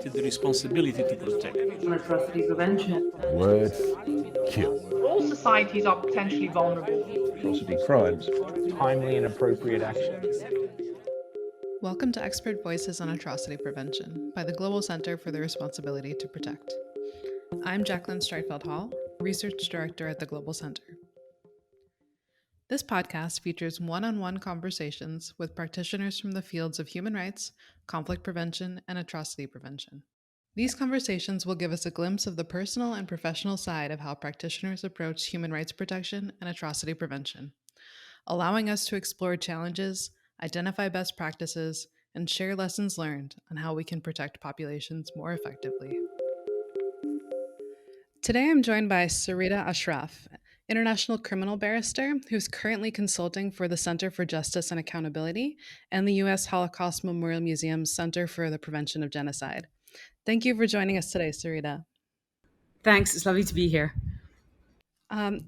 to the responsibility to protect. On atrocity prevention. Words kill. All societies are potentially vulnerable. Atrocity crimes. Timely and appropriate action. Welcome to Expert Voices on Atrocity Prevention by the Global Center for the Responsibility to Protect. I'm Jacqueline Streitfeld-Hall, Research Director at the Global Center. This podcast features one-on-one conversations with practitioners from the fields of human rights, conflict prevention, and atrocity prevention. These conversations will give us a glimpse of the personal and professional side of how practitioners approach human rights protection and atrocity prevention, allowing us to explore challenges, identify best practices, and share lessons learned on how we can protect populations more effectively. Today I'm joined by Sareta Ashraph, international criminal barrister who's currently consulting for the Center for Justice and Accountability and the U.S. Holocaust Memorial Museum's Center for the Prevention of Genocide. Thank you for joining us today, Sareta. Thanks. It's lovely to be here.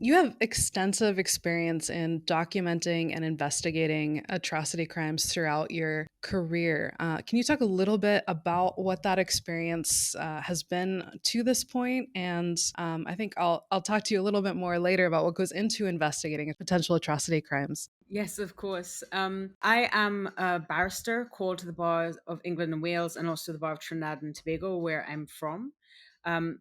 You have extensive experience in documenting and investigating atrocity crimes throughout your career. Can you talk a little bit about what that experience has been to this point? And I think I'll talk to you a little bit more later about what goes into investigating potential atrocity crimes. Yes, of course. I am a barrister called to the bars of England and Wales and also the bar of Trinidad and Tobago, where I'm from.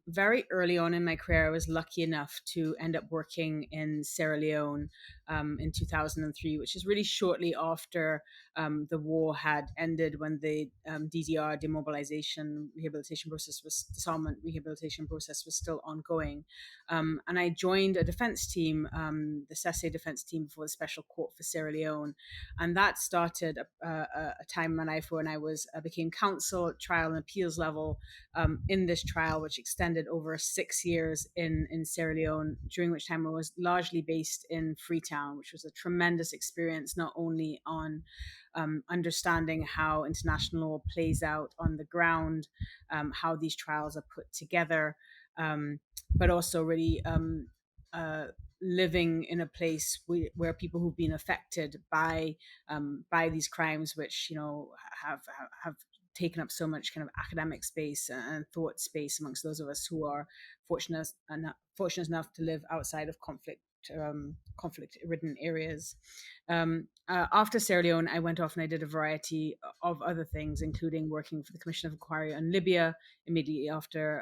Very early on in my career, I was lucky enough to end up working in Sierra Leone in 2003, which is really shortly after the war had ended, when the DDR demobilization rehabilitation process disarmament rehabilitation process was still ongoing. And I joined a defense team, the SESE defense team before the Special Court for Sierra Leone. And that started a time in my life when I became counsel at trial and appeals level in this trial, which extended over 6 years in Sierra Leone, during which time I was largely based in Freetown, which was a tremendous experience, not only on understanding how international law plays out on the ground, how these trials are put together, but also really living in a place where people who've been affected by these crimes, which have taken up so much kind of academic space and thought space amongst those of us who are fortunate enough to live outside of conflict-ridden areas. After Sierra Leone, I went off and I did a variety of other things, including working for the Commission of Inquiry on Libya immediately after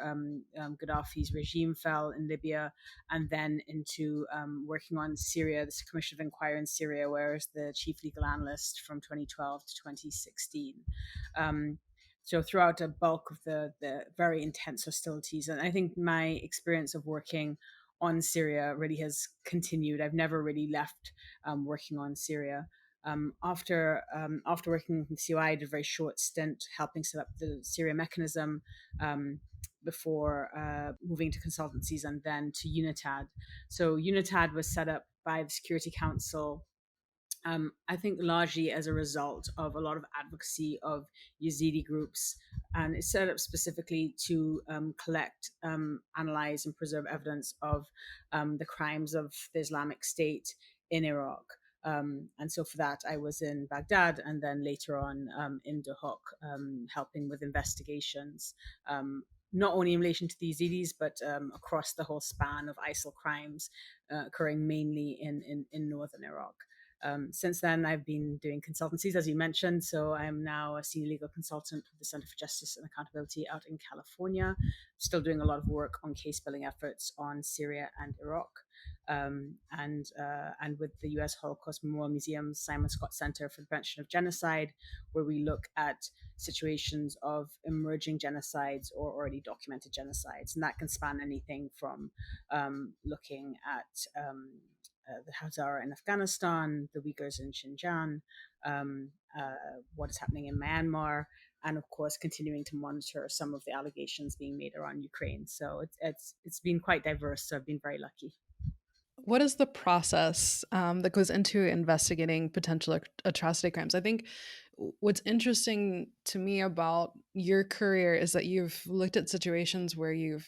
Gaddafi's regime fell in Libya, and then into working on Syria, the Commission of Inquiry in Syria, where I was the chief legal analyst from 2012 to 2016. So throughout a bulk of the very intense hostilities, and I think my experience of working on Syria really has continued. I've never really left working on Syria. After working with COI, I did a very short stint helping set up the Syria mechanism before moving to consultancies and then to UNITAD. So UNITAD was set up by the Security Council, I think largely as a result of a lot of advocacy of Yazidi groups, and it's set up specifically to collect, analyze, and preserve evidence of the crimes of the Islamic State in Iraq. And so for that, I was in Baghdad and then later on in Duhok, helping with investigations, not only in relation to the Yazidis, but across the whole span of ISIL crimes occurring mainly in northern Iraq. Since then, I've been doing consultancies, as you mentioned. So I'm now a senior legal consultant with the Center for Justice and Accountability out in California, still doing a lot of work on case building efforts on Syria and Iraq. And with the U.S. Holocaust Memorial Museum's Simon-Skjodt Center for the Prevention of Genocide, where we look at situations of emerging genocides or already documented genocides. And that can span anything from looking at the Hazara in Afghanistan, the Uyghurs in Sinjar, what is happening in Myanmar, and of course continuing to monitor some of the allegations being made around Ukraine. So it's been quite diverse. So I've been very lucky. What is the process that goes into investigating potential atrocity crimes? I think what's interesting to me about your career is that you've looked at situations where you've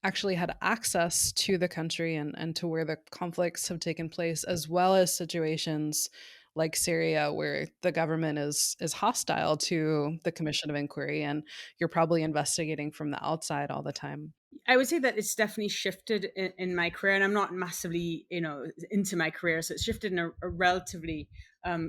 actually had access to the country and to where the conflicts have taken place, as well as situations like Syria, where the government is hostile to the commission of inquiry, and you're probably investigating from the outside all the time. I would say that it's definitely shifted in my career, and I'm not massively, into my career, so it's shifted in a relatively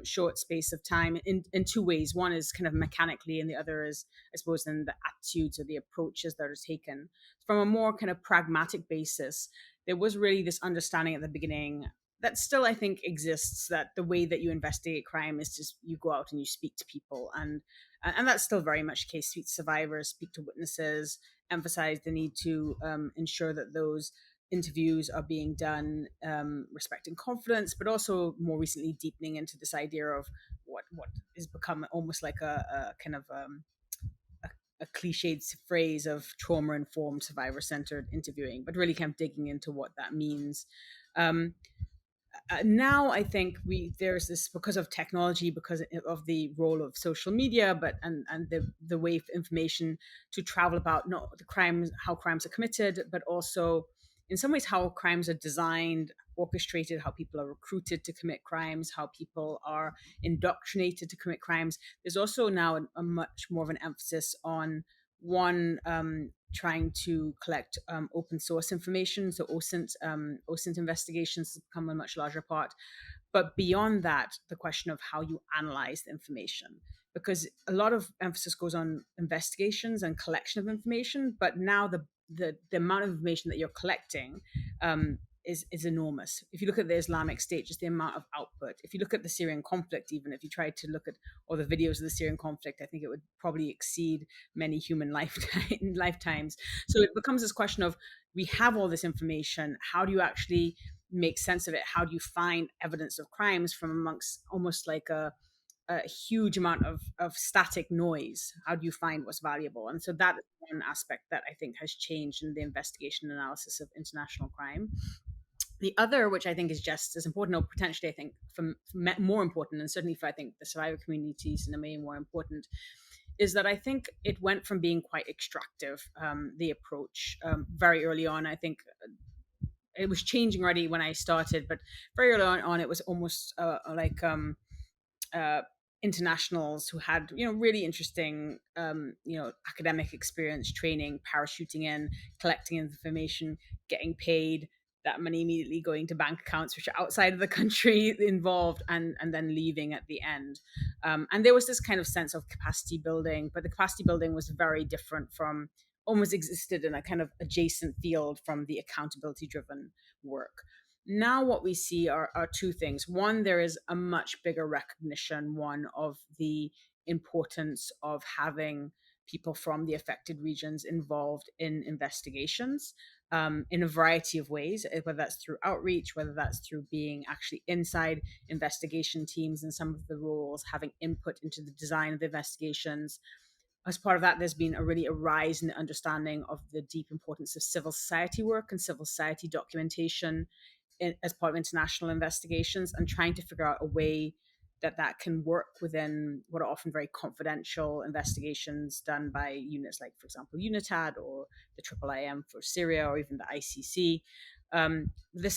short space of time in two ways. One is kind of mechanically, and the other is, I suppose, in the attitudes or the approaches that are taken. From a more kind of pragmatic basis, there was really this understanding at the beginning that still, I think, exists, that the way that you investigate crime is just you go out and you speak to people, and that's still very much the case. Speak to survivors, speak to witnesses, emphasize the need to ensure that those interviews are being done respecting confidence, but also more recently deepening into this idea of what has become almost like a kind of a cliched phrase of trauma-informed, survivor-centered interviewing, but really kind of digging into what that means. Now I think there's this, because of technology, because of the role of social media, but and the way for information to travel about not the crimes, how crimes are committed, but also in some ways how crimes are designed, orchestrated, how people are recruited to commit crimes, how people are indoctrinated to commit crimes. There's also now a much more of an emphasis on one, trying to collect open source information. So OSINT investigations has become a much larger part. But beyond that, the question of how you analyze the information, because a lot of emphasis goes on investigations and collection of information, but now the amount of information that you're collecting is enormous. If you look at the Islamic State, just the amount of output. If you look at the Syrian conflict, even if you try to look at all the videos of the Syrian conflict, I think it would probably exceed many human lifetimes. So it becomes this question of, we have all this information. How do you actually make sense of it? How do you find evidence of crimes from amongst almost like a huge amount of static noise? How do you find what's valuable? And so that is one aspect that I think has changed in the investigation analysis of international crime. The other, which I think is just as important, or potentially I think more important, and certainly for I think the survivor communities in a way more important, is that I think it went from being quite extractive, the approach, very early on. I think it was changing already when I started, but very early on it was almost like internationals who had really interesting academic experience, training, parachuting in, collecting information, getting paid, that money immediately going to bank accounts which are outside of the country involved, and then leaving at the end. And there was this kind of sense of capacity building, but the capacity building was very different from, almost existed in a kind of adjacent field from the accountability driven work. Now what we see are two things. One, there is a much bigger recognition, one, of the importance of having people from the affected regions involved in investigations, in a variety of ways, whether that's through outreach, whether that's through being actually inside investigation teams in some of the roles, having input into the design of the investigations. As part of that, there's been a rise in the understanding of the deep importance of civil society work and civil society documentation as part of international investigations, and trying to figure out a way that can work within what are often very confidential investigations done by units like, for example, UNITAD or the IIIM for Syria, or even the ICC. The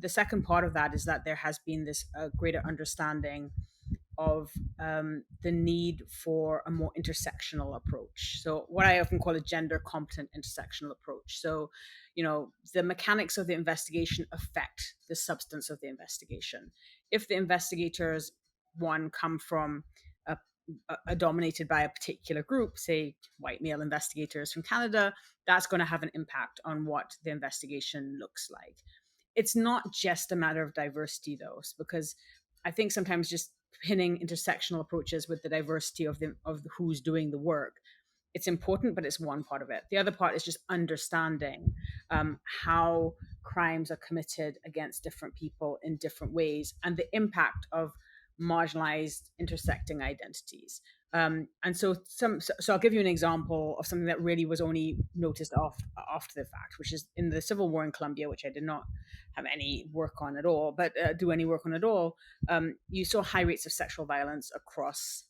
second part of that is that there has been this greater understanding of the need for a more intersectional approach. So what I often call a gender competent intersectional approach. So, the mechanics of the investigation affect the substance of the investigation. If the investigators, one, come from a dominated by a particular group, say white male investigators from Canada, that's going to have an impact on what the investigation looks like. It's not just a matter of diversity, though, because I think sometimes just pinning intersectional approaches with the diversity of who's doing the work, it's important, but it's one part of it. The other part is just understanding how crimes are committed against different people in different ways, and the impact of marginalized intersecting identities. And so I'll give you an example of something that really was only noticed after the fact, which is in the civil war in Colombia, which I did not have any work on at all, but do any work on at all. You saw high rates of sexual violence across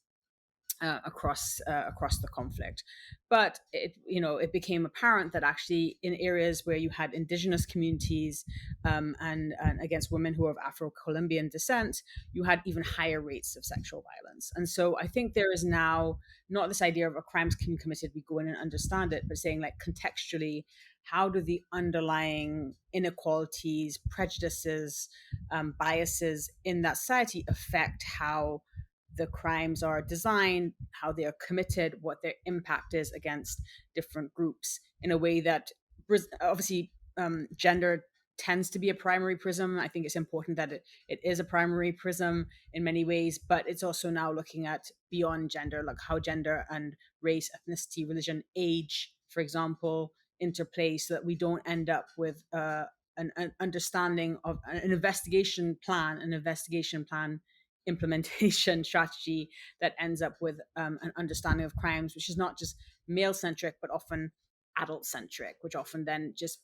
across the conflict. But it became apparent that actually in areas where you had indigenous communities and against women who are of Afro-Colombian descent, you had even higher rates of sexual violence. And so I think there is now not this idea of a crime's committed, we go in and understand it, but saying like contextually, how do the underlying inequalities, prejudices, biases in that society affect how the crimes are designed, how they are committed, what their impact is against different groups in a way that obviously gender tends to be a primary prism. I think it's important that it is a primary prism in many ways, but it's also now looking at beyond gender, like how gender and race, ethnicity, religion, age, for example, interplay, so that we don't end up with an understanding of an investigation plan implementation strategy that ends up with an understanding of crimes, which is not just male centric, but often adult centric, which often then just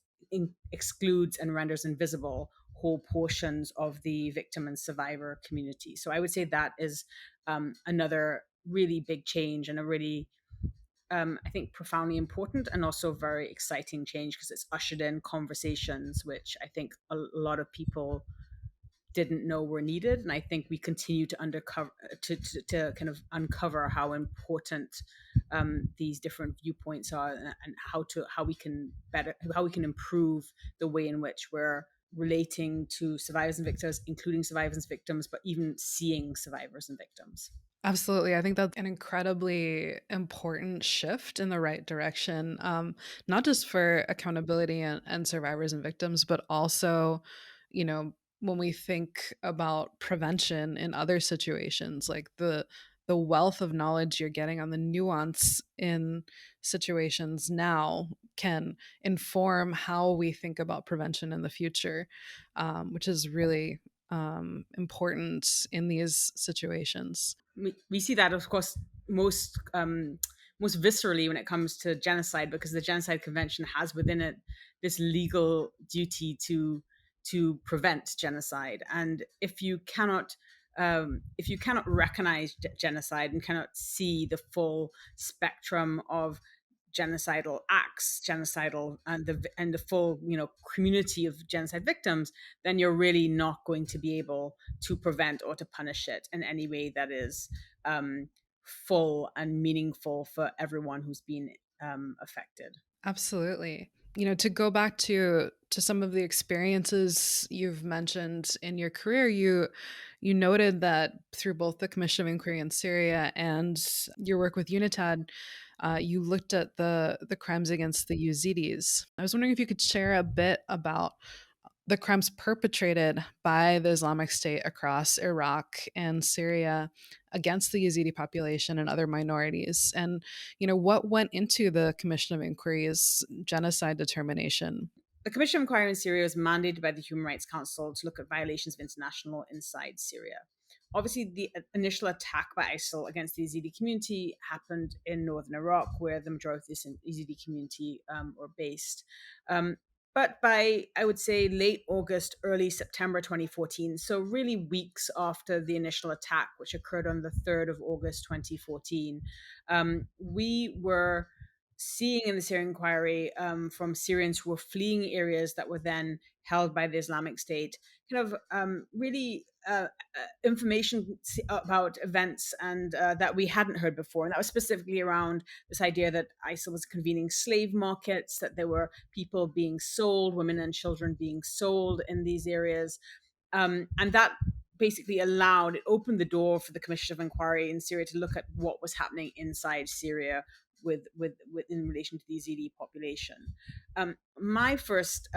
excludes and renders invisible whole portions of the victim and survivor community. So I would say that is another really big change, and a really I think profoundly important and also very exciting change, because it's ushered in conversations which I think a lot of people didn't know were needed. And I think we continue to kind of uncover how important these different viewpoints are, and how we can improve the way in which we're relating to survivors and victims, including survivors and victims, but even seeing survivors and victims. Absolutely. I think that's an incredibly important shift in the right direction, not just for accountability and survivors and victims, but also, when we think about prevention in other situations, like the wealth of knowledge you're getting on the nuance in situations now can inform how we think about prevention in the future, which is really important in these situations. We see that, of course, most viscerally when it comes to genocide, because the Genocide Convention has within it this legal duty to prevent genocide. And if you cannot recognize genocide and cannot see the full spectrum of genocidal acts, and the full community of genocide victims, then you're really not going to be able to prevent or to punish it in any way that is full and meaningful for everyone who's been affected. Absolutely. To go back to some of the experiences you've mentioned in your career, you noted that through both the Commission of Inquiry in Syria and your work with UNITAD, you looked at the crimes against the Yazidis. I was wondering if you could share a bit about the crimes perpetrated by the Islamic State across Iraq and Syria against the Yazidi population and other minorities, and what went into the Commission of Inquiry's genocide determination. The Commission of Inquiry in Syria was mandated by the Human Rights Council to look at violations of international law inside Syria. Obviously, the initial attack by ISIL against the Yazidi community happened in northern Iraq, where the majority of this Yazidi community were based. But by, I would say, late August, early September 2014, so really weeks after the initial attack, which occurred on the 3rd of August 2014, we were seeing in the Syrian inquiry from Syrians who were fleeing areas that were then held by the Islamic State, kind of really information about events and that we hadn't heard before. And that was specifically around this idea that ISIL was convening slave markets, that there were people being sold, women and children being sold in these areas. And that basically opened the door for the Commission of Inquiry in Syria to look at what was happening inside Syria with in relation to the Yazidi population. My first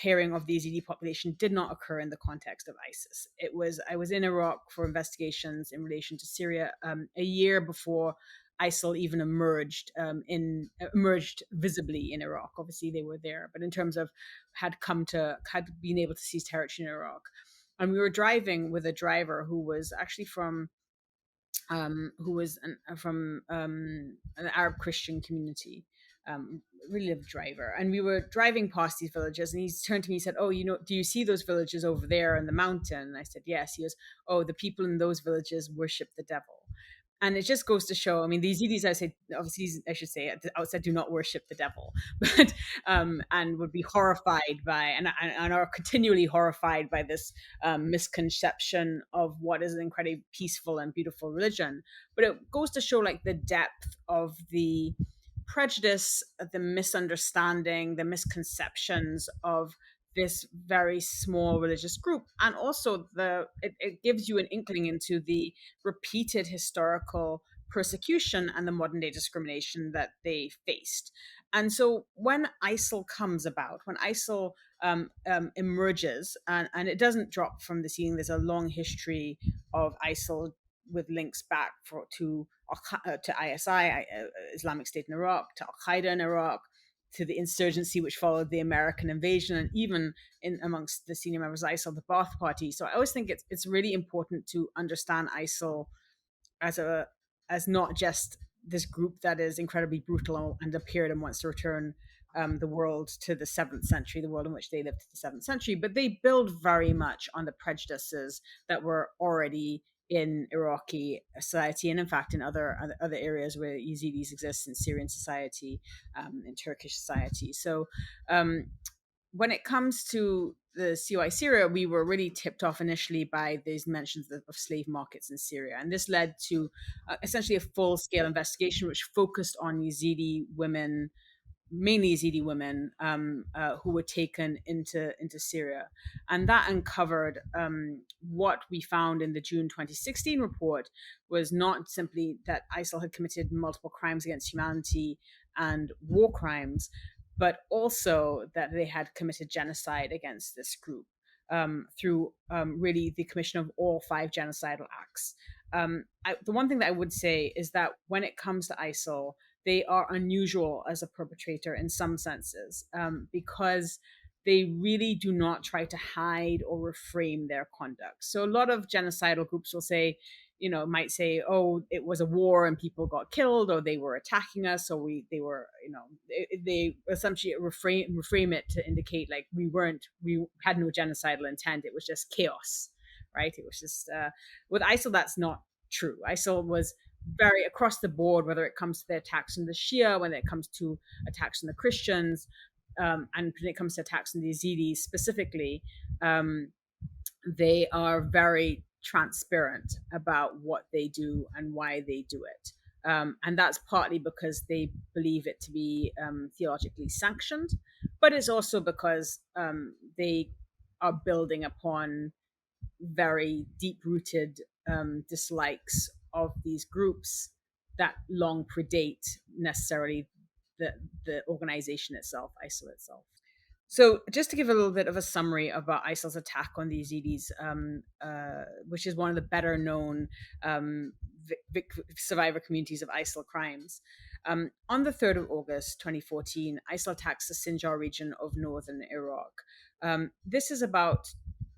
hearing of the Yazidi population did not occur in the context of ISIS. I was in Iraq for investigations in relation to Syria a year before ISIL even emerged visibly in Iraq. Obviously, they were there, but in terms of had been able to seize territory in Iraq, and we were driving with a driver who was actually from an Arab Christian community, really a driver. And we were driving past these villages, and he turned to me and said, "Oh, do you see those villages over there in the mountain?" And I said, "Yes." He goes, "Oh, the people in those villages worship the devil." And it just goes to show, I mean, the Yazidis, I should say at the outset, do not worship the devil, but and would be horrified by, and are continually horrified by this misconception of what is an incredibly peaceful and beautiful religion. But it goes to show like the depth of the prejudice, the misunderstanding, the misconceptions of this very small religious group, and also it gives you an inkling into the repeated historical persecution and the modern day discrimination that they faced. And so when ISIL comes about, when ISIL emerges, and it doesn't drop from the scene, there's a long history of ISIL with links back to ISI, Islamic State in Iraq, to Al Qaeda in Iraq, to the insurgency which followed the American invasion, and even in amongst the senior members of ISIL, the Ba'ath Party. So I always think it's really important to understand ISIL as not just this group that is incredibly brutal and appeared and wants to return the world to the 7th century, the world in which they lived to the 7th century, but they build very much on the prejudices that were already in Iraqi society, and in fact in other areas where Yazidis exist, in Syrian society, in Turkish society. So when it comes to the COI Syria, we were really tipped off initially by these mentions of slave markets in Syria. And this led to essentially a full-scale investigation which focused on Yazidi women, mainly Yazidi women, who were taken into Syria. And that uncovered what we found in the June 2016 report was not simply that ISIL had committed multiple crimes against humanity and war crimes, but also that they had committed genocide against this group through really the commission of all 5 genocidal acts. The one thing that I would say is that when it comes to ISIL, they are unusual as a perpetrator in some senses, because they really do not try to hide or reframe their conduct. So a lot of genocidal groups will say, might say, oh, it was a war and people got killed, or they were attacking us, or they essentially reframe it to indicate like we had no genocidal intent. It was just chaos, right? It was just, with ISIL, that's not true. ISIL was very across the board, whether it comes to the attacks on the Shia, when it comes to attacks on the Christians, and when it comes to attacks on the Yazidis specifically, they are very transparent about what they do and why they do it. And that's partly because they believe it to be theologically sanctioned, but it's also because they are building upon very deep-rooted dislikes of these groups that long predate necessarily the organization itself, ISIL itself. So just to give a little bit of a summary about ISIL's attack on the Yazidis, which is one of the better known survivor communities of ISIL crimes. On the 3rd of August 2014, ISIL attacks the Sinjar region of northern Iraq. This is about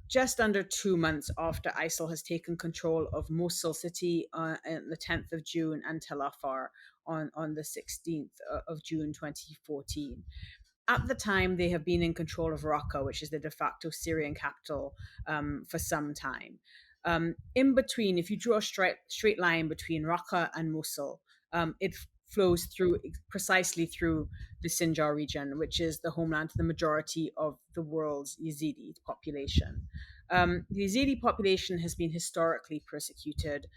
just under 2 months after ISIL has taken control of Mosul city on the 10th of June and Tel Afar on the 16th of June 2014. At the time, they have been in control of Raqqa, which is the de facto Syrian capital, for some time. In between, if you draw a straight line between Raqqa and Mosul, it flows precisely through the Sinjar region, which is the homeland to the majority of the world's Yazidi population. The Yazidi population has been historically persecuted.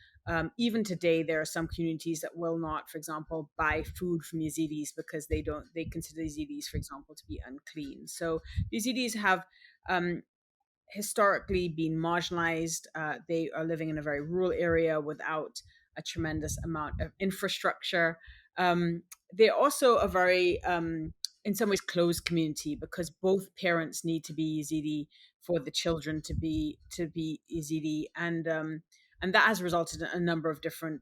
Even today, there are some communities that will not, for example, buy food from Yazidis because they consider Yazidis, for example, to be unclean. So Yazidis have historically been marginalized. They are living in a very rural area without a tremendous amount of infrastructure. They're also a very, in some ways, closed community because both parents need to be Yazidi for the children to be Yazidi, and that has resulted in a number of different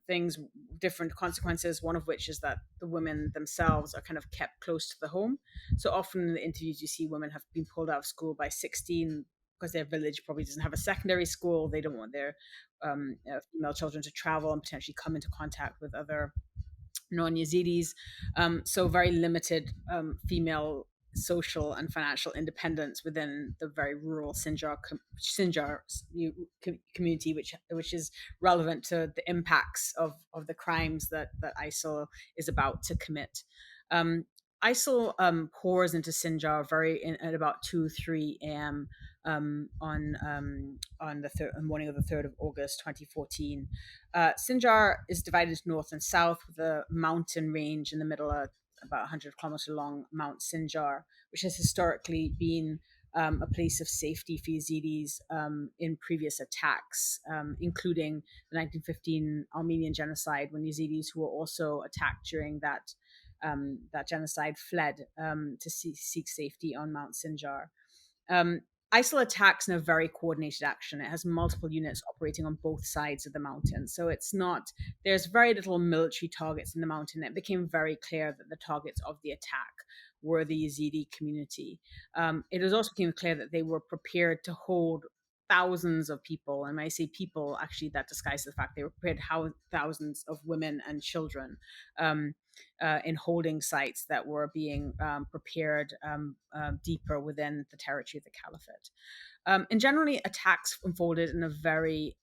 things, different consequences, one of which is that the women themselves are kind of kept close to the home. So often in the interviews you see women have been pulled out of school by 16 because their village probably doesn't have a secondary school. They don't want their female children to travel and potentially come into contact with other non-Yazidis. So very limited female social and financial independence within the very rural Sinjar community, which is relevant to the impacts of the crimes that ISIL is about to commit. ISIL pours into Sinjar at about 2-3 a.m. On the morning of the 3rd of August 2014. Sinjar is divided into north and south with a mountain range in the middle of about 100 kilometers long Mount Sinjar, which has historically been a place of safety for Yazidis in previous attacks, including the 1915 Armenian genocide, when Yazidis who were also attacked during that genocide fled to seek safety on Mount Sinjar. ISIL attacks in a very coordinated action. It has multiple units operating on both sides of the mountain. So there's very little military targets in the mountain. It became very clear that the targets of the attack were the Yazidi community. It also became clear that they were prepared to hold thousands of people. And when I say people, actually that disguises the fact they were prepared to house thousands of women and children in holding sites that were being prepared deeper within the territory of the caliphate. And generally, attacks unfolded in a very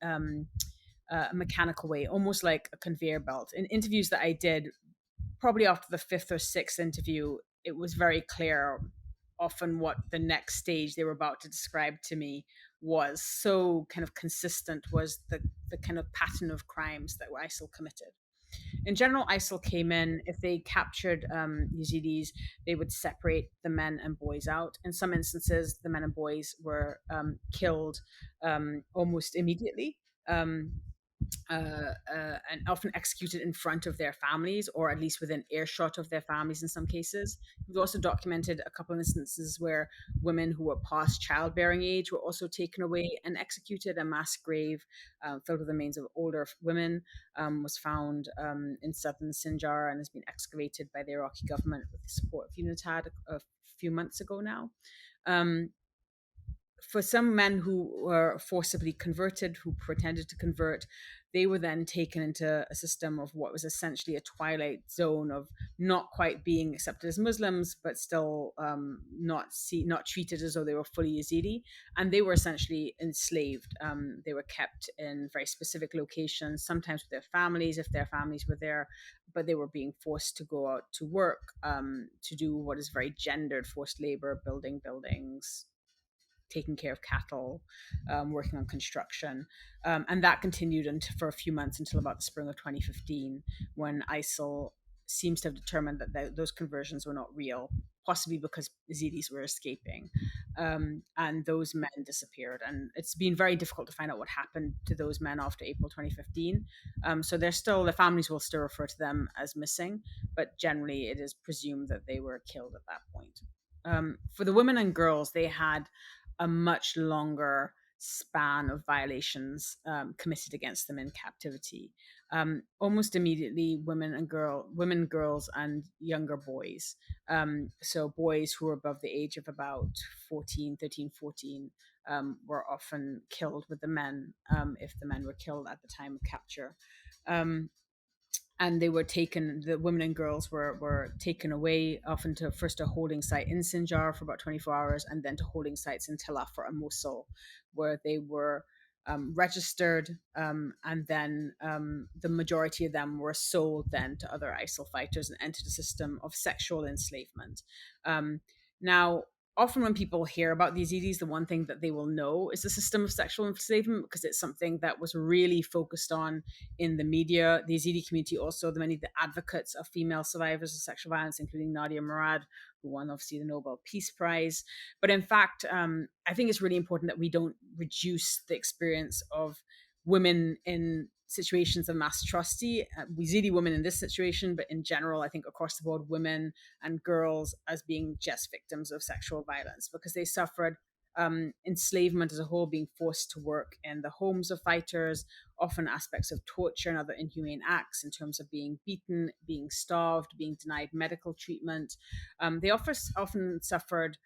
mechanical way, almost like a conveyor belt. In interviews that I did, probably after the 5th or 6th interview, it was very clear often what the next stage they were about to describe to me was. So kind of consistent was the kind of pattern of crimes that ISIL committed. In general, ISIL came in, if they captured Yazidis, they would separate the men and boys out. In some instances, the men and boys were killed almost immediately. And often executed in front of their families, or at least within earshot of their families in some cases. We've also documented a couple of instances where women who were past childbearing age were also taken away and executed. A mass grave filled with the remains of older women was found in southern Sinjar and has been excavated by the Iraqi government with the support of UNITAD a few months ago now. For some men who were forcibly converted, who pretended to convert, they were then taken into a system of what was essentially a twilight zone of not quite being accepted as Muslims, but still not treated as though they were fully Yazidi. And they were essentially enslaved. They were kept in very specific locations, sometimes with their families, if their families were there, but they were being forced to go out to work, to do what is very gendered forced labor, building buildings, taking care of cattle, working on construction. And that continued for a few months until about the spring of 2015, when ISIL seems to have determined that those conversions were not real, possibly because Yazidis were escaping. And those men disappeared. And it's been very difficult to find out what happened to those men after April 2015. So the families will still refer to them as missing, but generally it is presumed that they were killed at that point. For the women and girls, they had a much longer span of violations committed against them in captivity. Almost immediately, women, girls, and younger boys. So boys who were above the age of about 13, 14, were often killed with the men, if the men were killed at the time of capture. And they were taken, the women and girls were taken away, often to first a holding site in Sinjar for about 24 hours, and then to holding sites in Tel Afar and Mosul, where they were registered, and then the majority of them were sold then to other ISIL fighters and entered a system of sexual enslavement. Now, often when people hear about the Yazidis, the one thing that they will know is the system of sexual enslavement, because it's something that was really focused on in the media. The Yazidi community also, many of the advocates of female survivors of sexual violence, including Nadia Murad, who won obviously the Nobel Peace Prize. But in fact, I think it's really important that we don't reduce the experience of women in situations of mass atrocity. Yazidi women in this situation, but in general, I think across the board, women and girls as being just victims of sexual violence, because they suffered enslavement as a whole, being forced to work in the homes of fighters, often aspects of torture and other inhumane acts in terms of being beaten, being starved, being denied medical treatment. They often suffered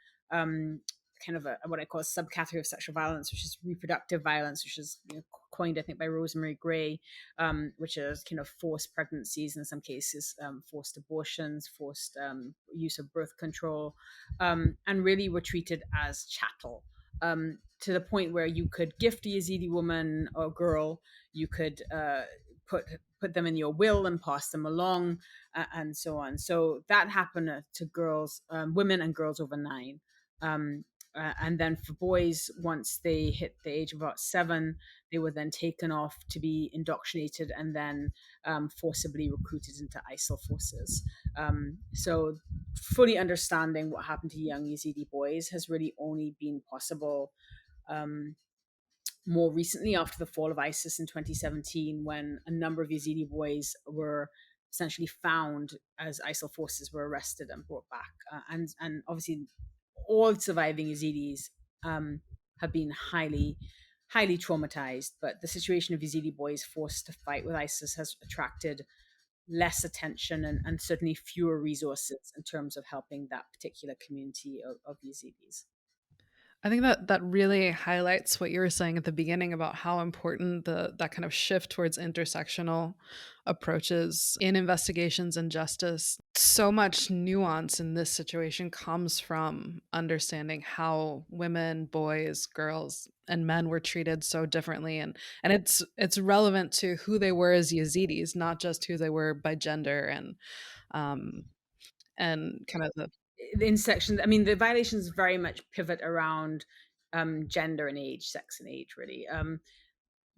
kind of what I call a subcategory of sexual violence, which is reproductive violence, which is coined, I think, by Rosemary Gray, which is kind of forced pregnancies, in some cases, forced abortions, forced use of birth control, and really were treated as chattel. To the point where you could gift a Yazidi woman or girl, you could put them in your will and pass them along, and so on. So that happened to girls, women and girls over 9. And then for boys, once they hit the age of about 7, they were then taken off to be indoctrinated and then forcibly recruited into ISIL forces. So fully understanding what happened to young Yazidi boys has really only been possible more recently after the fall of ISIS in 2017, when a number of Yazidi boys were essentially found as ISIL forces were arrested and brought back. And obviously all surviving Yazidis have been highly traumatized, but the situation of Yazidi boys forced to fight with ISIS has attracted less attention and certainly fewer resources in terms of helping that particular community of Yazidis. I think that really highlights what you were saying at the beginning about how important that kind of shift towards intersectional approaches in investigations and justice. So much nuance in this situation comes from understanding how women, boys, girls, and men were treated so differently, and it's relevant to who they were as Yazidis, not just who they were by gender and kind of the intersection. I mean, the violations very much pivot around gender and age, sex and age, really.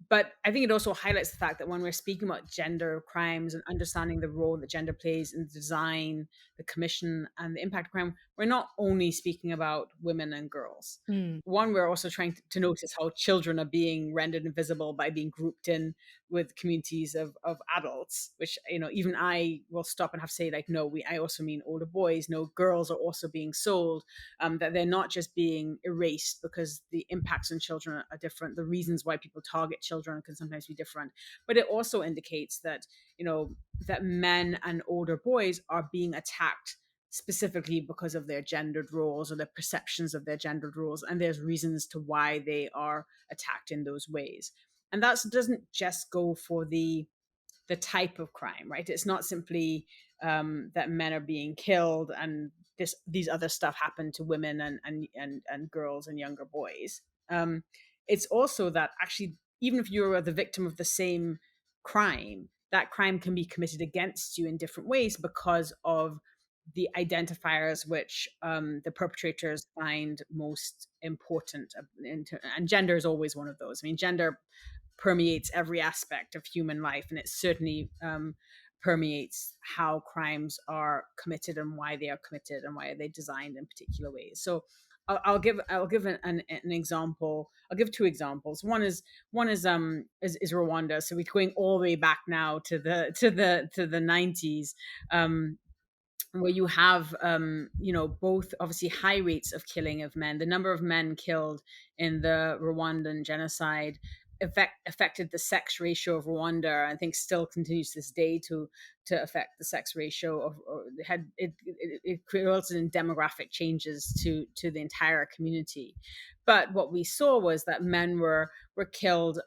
But I think it also highlights the fact that when we're speaking about gender crimes and understanding the role that gender plays in the design, the commission, and the impact of crime, we're not only speaking about women and girls. One, we're also trying to notice how children are being rendered invisible by being grouped in with communities of adults, which, even I will stop and have to say, like, no, I also mean older boys. No, girls are also being sold, that they're not just being erased because the impacts on children are different. The reasons why people target children can sometimes be different. But it also indicates that, that men and older boys are being attacked specifically because of their gendered roles or their perceptions of their gendered roles. And there's reasons to why they are attacked in those ways. And that doesn't just go for the type of crime, right? It's not simply that men are being killed and these other stuff happen to women and girls and younger boys. It's also that actually, even if you're the victim of the same crime, that crime can be committed against you in different ways because of the identifiers which the perpetrators find most important. And gender is always one of those. I mean, gender permeates every aspect of human life, and it certainly permeates how crimes are committed and why they are committed and why are they designed in particular ways. So I'll give an example. I'll give 2 examples. One is Rwanda. So we're going all the way back now to the 90s. Where you have, both obviously high rates of killing of men. The number of men killed in the Rwandan genocide affected the sex ratio of Rwanda. I think still continues to this day to affect the sex ratio it resulted in demographic changes to the entire community. But what we saw was that men were killed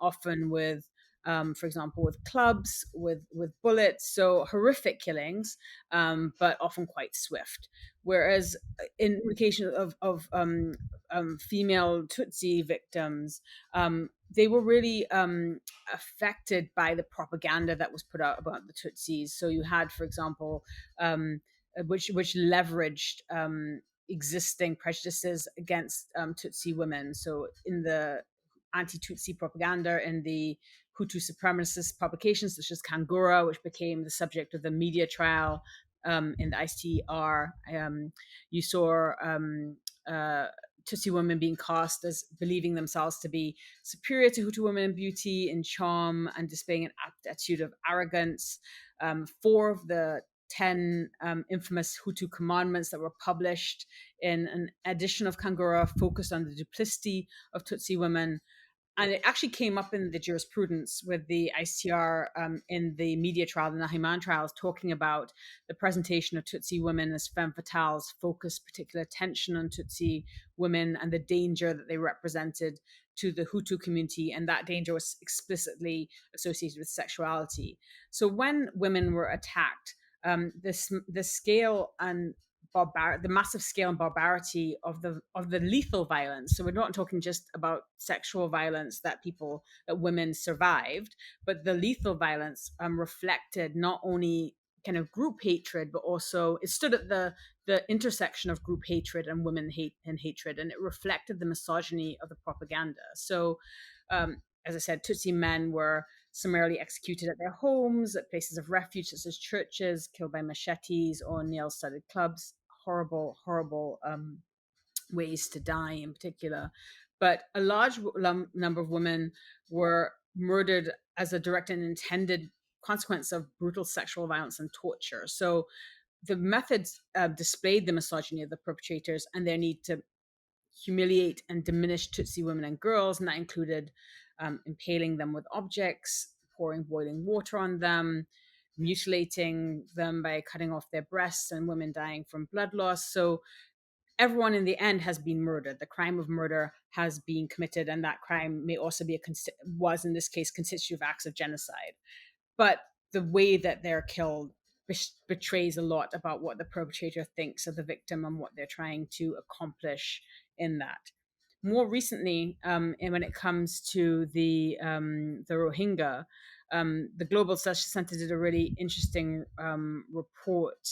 often with, for example, with clubs, with bullets, so horrific killings, but often quite swift. Whereas in the case of female Tutsi victims, they were really affected by the propaganda that was put out about the Tutsis. So you had, for example, which leveraged existing prejudices against Tutsi women. So in the anti-Tutsi propaganda in the Hutu supremacist publications such as Kangura, which became the subject of the media trial in the ICTR, you saw Tutsi women being cast as believing themselves to be superior to Hutu women in beauty and charm and displaying an attitude of arrogance. 4 of the 10 infamous Hutu commandments that were published in an edition of Kangura focused on the duplicity of Tutsi women. And it actually came up in the jurisprudence with the ICR in the media trial, the Nahiman trials, talking about the presentation of Tutsi women as femme fatales, focused particular attention on Tutsi women and the danger that they represented to the Hutu community, and that danger was explicitly associated with sexuality. So when women were attacked, the scale and the massive scale and barbarity of the lethal violence. So we're not talking just about sexual violence that women survived, but the lethal violence reflected not only kind of group hatred, but also it stood at the intersection of group hatred and women hate and hatred, and it reflected the misogyny of the propaganda. So, as I said, Tutsi men were summarily executed at their homes, at places of refuge such as churches, killed by machetes or nail-studded clubs. Horrible, horrible ways to die in particular. But a large number of women were murdered as a direct and intended consequence of brutal sexual violence and torture. So the methods displayed the misogyny of the perpetrators and their need to humiliate and diminish Tutsi women and girls, and that included impaling them with objects, pouring boiling water on them, mutilating them by cutting off their breasts, and women dying from blood loss. So everyone in the end has been murdered. The crime of murder has been committed, and that crime may also be was in this case constitutive acts of genocide. But the way that they're killed betrays a lot about what the perpetrator thinks of the victim and what they're trying to accomplish in that. More recently, and when it comes to the Rohingya, the Global Social Center did a really interesting report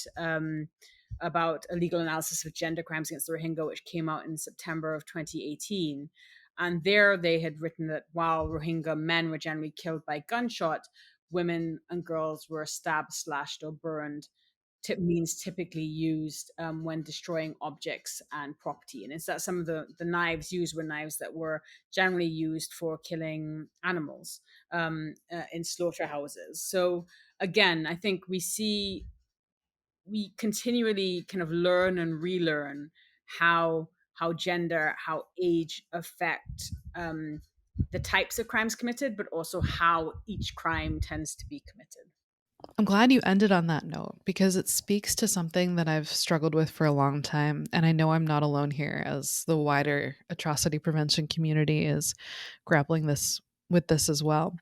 about a legal analysis of gender crimes against the Rohingya, which came out in September of 2018. And there they had written that while Rohingya men were generally killed by gunshot, women and girls were stabbed, slashed, or burned. Means typically used when destroying objects and property. And it's that some of the knives used were knives that were generally used for killing animals in slaughterhouses. So again, I think we continually kind of learn and relearn how gender, how age affect the types of crimes committed, but also how each crime tends to be committed. I'm glad you ended on that note because it speaks to something that I've struggled with for a long time. And I know I'm not alone here, as the wider atrocity prevention community is grappling with this as well.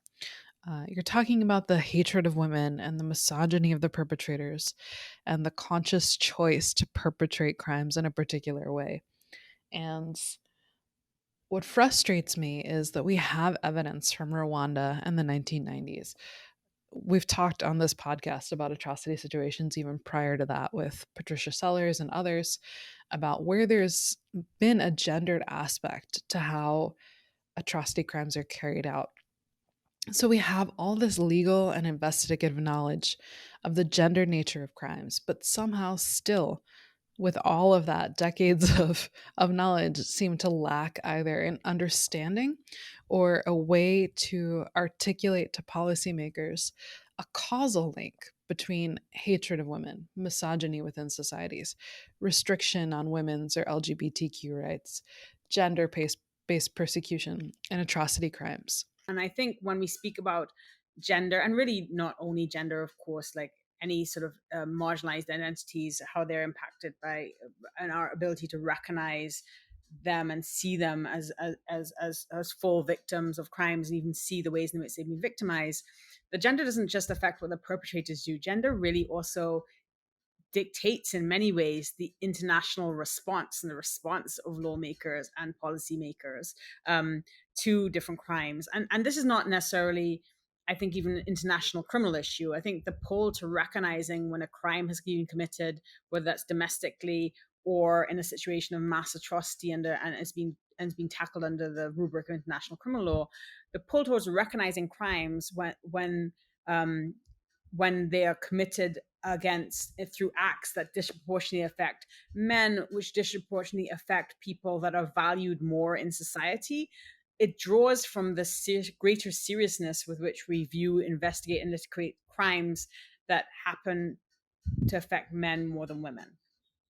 You're talking about the hatred of women and the misogyny of the perpetrators and the conscious choice to perpetrate crimes in a particular way. And what frustrates me is that we have evidence from Rwanda in the 1990s. We've talked on this podcast about atrocity situations even prior to that with Patricia Sellers and others about where there's been a gendered aspect to how atrocity crimes are carried out. So we have all this legal and investigative knowledge of the gender nature of crimes, but somehow still, with all of that decades of knowledge, seem to lack either an understanding or a way to articulate to policymakers a causal link between hatred of women, misogyny within societies, restriction on women's or LGBTQ rights, gender-based persecution, and atrocity crimes. And I think when we speak about gender, and really not only gender, of course, like any sort of marginalized identities, how they're impacted by and our ability to recognize them and see them as full victims of crimes, and even see the ways in which they've been victimized. The gender doesn't just affect what the perpetrators do. Gender really also dictates in many ways the international response and the response of lawmakers and policymakers to different crimes. And this is not necessarily, I think, even an international criminal issue. I think the pull to recognizing when a crime has been committed, whether that's domestically or in a situation of mass atrocity and it's been tackled under the rubric of international criminal law, the pull towards recognizing crimes when they are committed against through acts that disproportionately affect men, which disproportionately affect people that are valued more in society. It draws from the greater seriousness with which we view, investigate, and litigate crimes that happen to affect men more than women.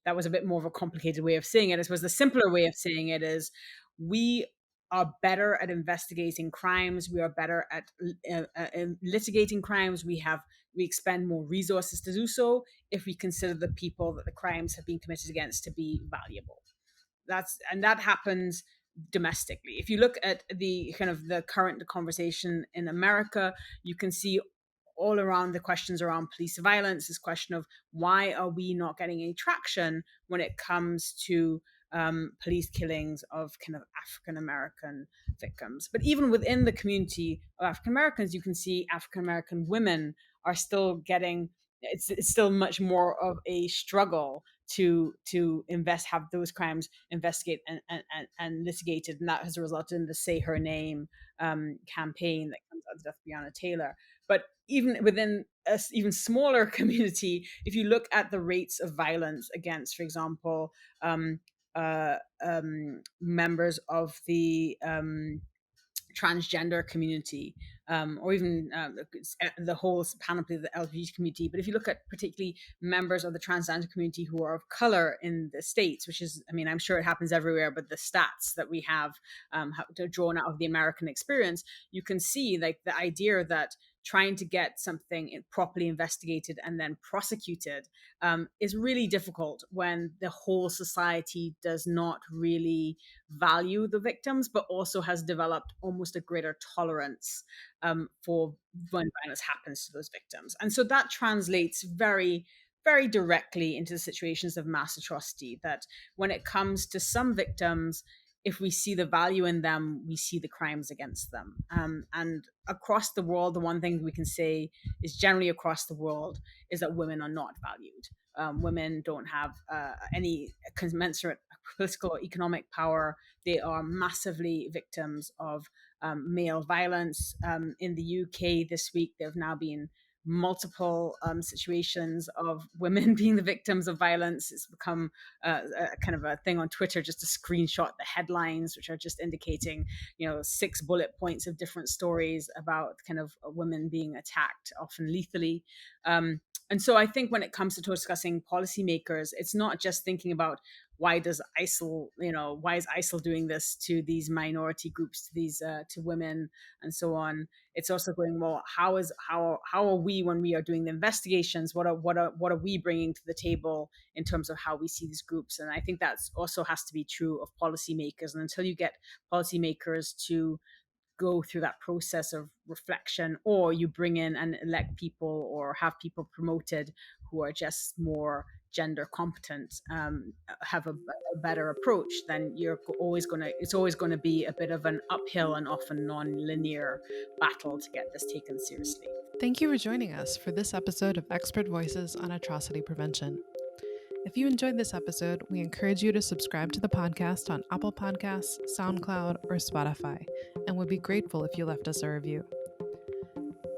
That was a bit more of a complicated way of saying it. I suppose the simpler way of saying it is we are better at investigating crimes. We are better at litigating crimes. We expend more resources to do so if we consider the people that the crimes have been committed against to be valuable. That happens domestically. If you look at the kind of the current conversation in America, you can see all around the questions around police violence, this question of why are we not getting any traction when it comes to police killings of kind of African American victims. But even within the community of African Americans, you can see African American women are still getting, it's still much more of a struggle to have those crimes investigated and litigated, and that has resulted in the Say Her Name campaign that comes out of Breonna Taylor. But even within a even smaller community, if you look at the rates of violence against, for example, members of the transgender community, or even the whole panoply of the LGBT community. But if you look at particularly members of the transgender community who are of color in the States, which is, I mean, I'm sure it happens everywhere, but the stats that we have drawn out of the American experience, you can see like the idea that trying to get something properly investigated and then prosecuted is really difficult when the whole society does not really value the victims, but also has developed almost a greater tolerance for when violence happens to those victims. And so that translates very, very directly into the situations of mass atrocity, that when it comes to some victims, if we see the value in them, we see the crimes against them. And across the world, the one thing we can say is generally across the world is that women are not valued. Women don't have any commensurate political or economic power. They are massively victims of male violence. In the UK this week, there have now been multiple situations of women being the victims of violence. It's become a kind of a thing on Twitter just to screenshot the headlines, which are just indicating, 6 bullet points of different stories about kind of women being attacked, often lethally. And so I think when it comes to discussing policymakers, it's not just thinking about why is ISIL doing this to these minority groups, to these to women and so on. It's also going, well, how are we, when we are doing the investigations, what are we bringing to the table in terms of how we see these groups? And I think that's also has to be true of policymakers. And until you get policymakers to go through that process of reflection, or you bring in and elect people or have people promoted who are just more gender competent, have a better approach, then it's always going to be a bit of an uphill and often non-linear battle to get this taken seriously. Thank you for joining us for this episode of Expert Voices on Atrocity Prevention. If you enjoyed this episode, we encourage you to subscribe to the podcast on Apple Podcasts, SoundCloud, or Spotify, and would be grateful if you left us a review.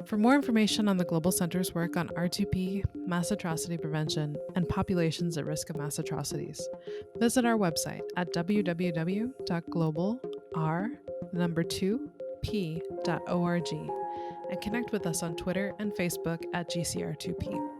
For more information on the Global Center's work on R2P, mass atrocity prevention, and populations at risk of mass atrocities, visit our website at www.globalr2p.org and connect with us on Twitter and Facebook at GCR2P.